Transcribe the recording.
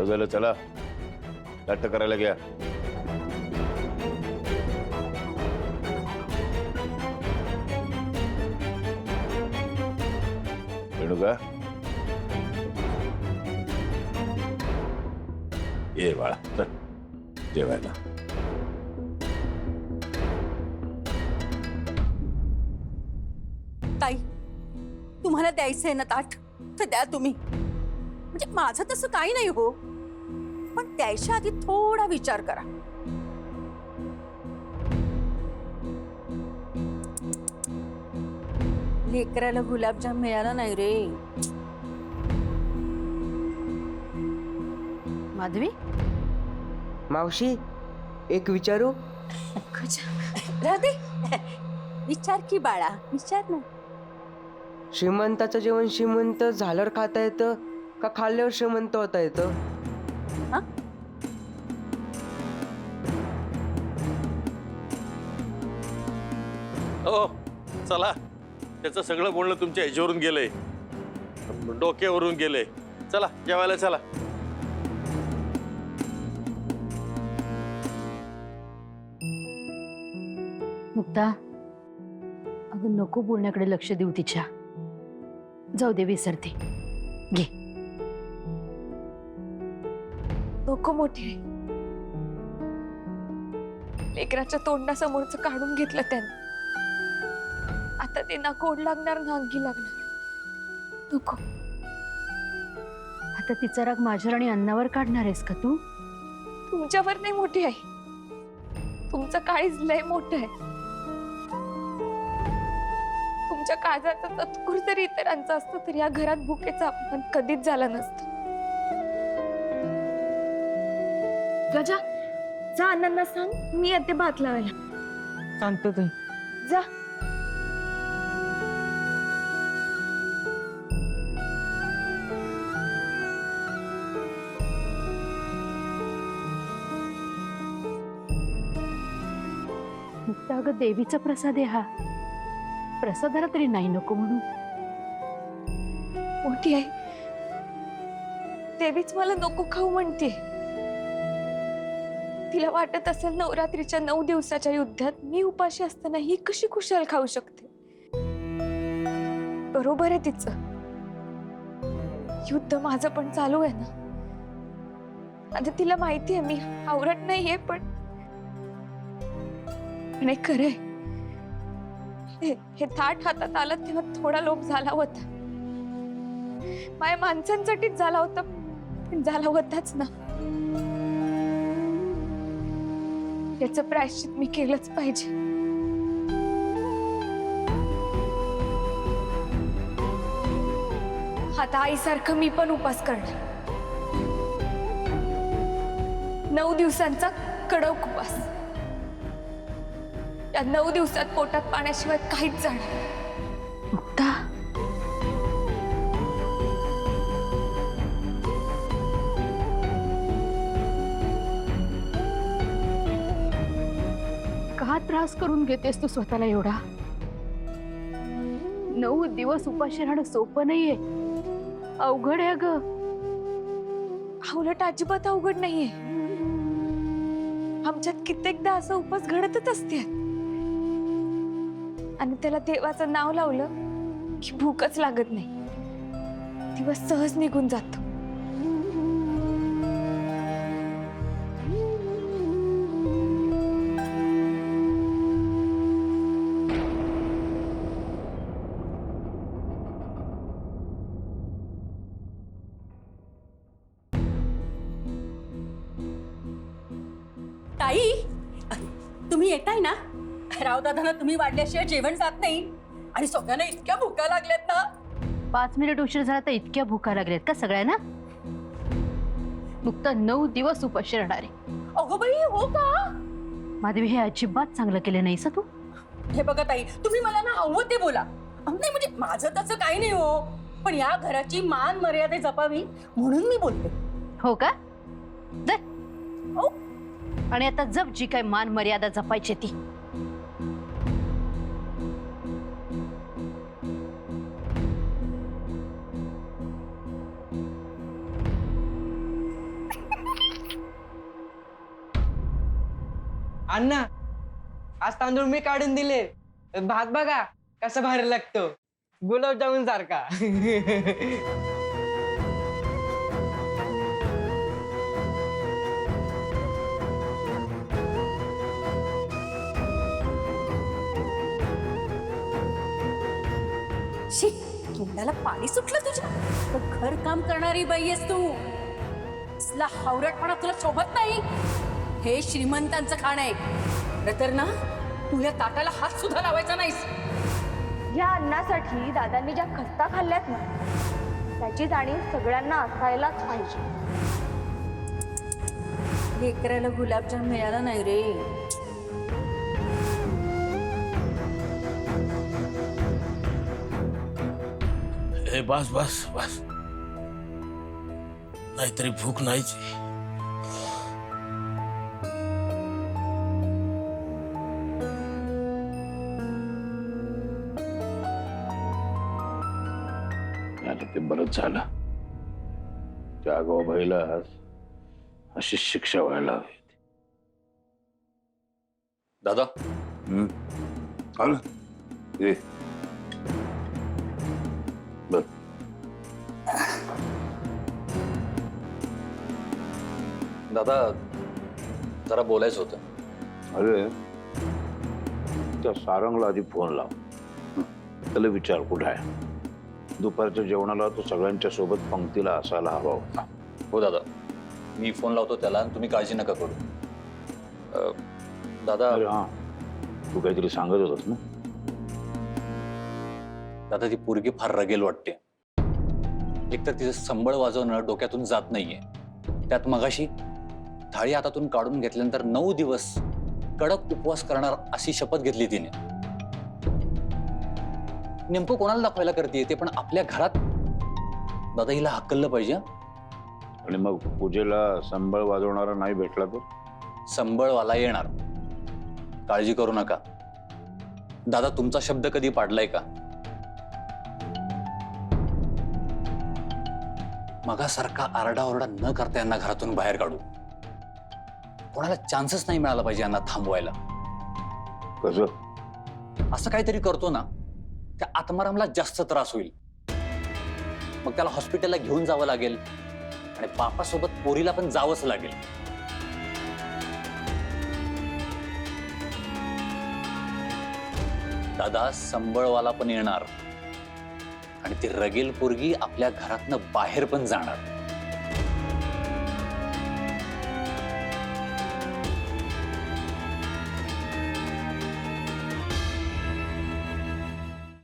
झालं, चला नाट्य करायला घ्या. रेणुका, ये बाळा, चल जेवायला. ताई, तुम्हाला द्यायचंय ना ताट तर द्या तुम्ही. म्हणजे माझं तसं काही नाही हो, पण द्यायच्या आधी थोडा विचार करा. लेकराला गुलाबजाम मिळाला नाही रे. माधवी, मावशी एक विचारू? राधे, विचार की बाळा, विचार ना. श्रीमंताचं जेवण श्रीमंत झाल्यावर खाता येतं का खाल्ल्यावर श्रीमंत होता येतं? हो चला, त्याचं सगळं बोलणं तुमच्या ह्याच्यावरून गेलंय, डोक्यावरून गेलंय. चला जेवायला चला. मुक्ता, अगं नको बोलण्याकडे लक्ष देऊ तिच्या. जाऊ दे, विसरते. घे. नको मोठे, लेकराच्या तोंडासमोरच काढून घेतलं त्यानं. आता ते ना गोड लागणार ना अंगी लागणार. नको. आता तिचा राग माझ्यावर आणि अन्नावर काढणार आहेस का तू? तुमच्यावर नाही मोठी आहे, तुमचं काळीज लय मोठं आहे. तुमच्या काळजाचा तत्कुर जरी इतरांचा असतं तरी या घरात भुकेचा अपमान कधीच झाला नसतं. गजा, जा अण्णांना सांग मी येते भात लावायला. सांगतो ते. जा. मुक्ता, अगं देवीचा प्रसाद आहे हा. प्रसादाला तरी नाही नको म्हणू. मोठी आहे, देवीच मला नको खाऊ म्हणते. तिला वाटत असेल नवरात्रीच्या 9 दिवसाच्या युद्धात मी उपाशी असताना ही कशी खुशाल खाऊ शकते. बरोबर आहे तिचं. युद्ध माझं पण चालू आहे ना. आता तिला माहिती आहे मी आवरत नाहीये, पण खरंय, हे थाट हातात आलं तेव्हा थोडा लोभ झाला होता. माझ्या माणसांसाठीच झाला होता, पण झाला होताच ना. याचं प्रायश्चित मी केलंच पाहिजे. आता आईसारखं मी पण उपास करणार. 9 दिवसांचा कडक उपास. या 9 दिवसात पोटात पाण्याशिवाय काहीच जाणार. मुक्ता, का त्रास करून घेतेस तू स्वतःला एवढा? 9 दिवस उपाशी राहणं सोपं नाहीये, अवघड आहे अगं. उलट अजिबात अवघड नाहीये. आमच्यात कित्येकदा असं उपास घडतच असते आणि त्याला देवाचं नाव लावलं की भूकच लागत नाही. दिवस सहज निघून जातो. ताई, तुम्ही येताय ना? रावदादांना तुम्ही वाढल्याशिवाय जेवण जात नाही आणि सगळ्यांना इतक्या भुका लागल्यात ना. 5 मिनिट उशीर झाला तर इतक्या भुका लागल्यात का सगळ्यांना? मुक्ता 9 दिवस उपाशी राहणार आहे. अगो बाई, हो का? माधवी, हे अजिबात चांगलं केलं नाहीस तू. हे बघा ताई, तुम्ही मला ना हवं ते बोला. नाही म्हणजे माझं तसं काही नाही हो, पण या घराची मान मर्यादा जपावी म्हणून मी बोलते. हो का? जा. हो. आणि आता जप जी काय मान मर्यादा जपायची ती. अण्णा आज तांदूळ मी काढून दिले. भात बघा कसा भारी लागतो, गुलाबजामुन सारखा. शी, तोंडाला पाणी सुटलं तुझ्या. तर घर काम करणारी बाई आहेस तू. असला हावरटपणा तुला शोभत नाही. हे श्रीमंतांचं खाणं आहे. खरं तर ना, तू या ताटाला हात सुद्धा लावायचा नाहीस. या अन्नासाठी दादांनी ज्या खस्ता खाल्ल्यात ना, त्याची जाणीव सगळ्यांना असायलाच पाहिजे. लेकराला गुलाबजाम मिळाला नाही रे. ए बस बस बस, नाहीतरी भूक नाहीच. ते बरंच झालं. त्या आगाऊबाईला अशी शिक्षा व्हायला हवी. दादा आलं ये बर. दादा जरा बोलायचं होतं. अरे त्या सारंगला आधी फोन लाव. त्याला विचार कुठे आहे. दुपारच्या जेवणाला तो सगळ्यांच्या सोबत पंक्तीला असायला हवा होता. हो दादा, मी फोन लावतो त्याला आणि तुम्ही काळजी नका करू. दादा अरे हा, तू काहीतरी सांगत होतास ना. दादा ती पोरगी फार रगेल वाटते. एकतर तिचं संबळ वाजवणं डोक्यातून जात नाहीये. त्यात मगाशी थाळी हातातून काढून घेतल्यानंतर 9 दिवस कडक उपवास करणार अशी शपथ घेतली तिने. नेमकं कोणाला दाखवायला करते ते पण आपल्या घरात. दादा हिला हक्कललं पाहिजे. आणि मग पूजेला संबळ वाजवणारा नाही भेटला तर संबळवाला येणार, काळजी करू नका. दादा तुमचा शब्द कधी पाडलाय का? मगासारखा आरडाओरडा न करता यांना घरातून बाहेर काढू. कोणाला चान्सच नाही मिळाला पाहिजे यांना थांबवायला. कसं असं काहीतरी करतो ना, त्या आत्मारामला जास्त त्रास होईल. मग त्याला हॉस्पिटलला घेऊन जावं लागेल आणि बापासोबत पोरीला पण जावंच लागेल. दादा संबळवाला पण येणार आणि ती रगेल पोरगी आपल्या घरातनं बाहेर पण जाणार.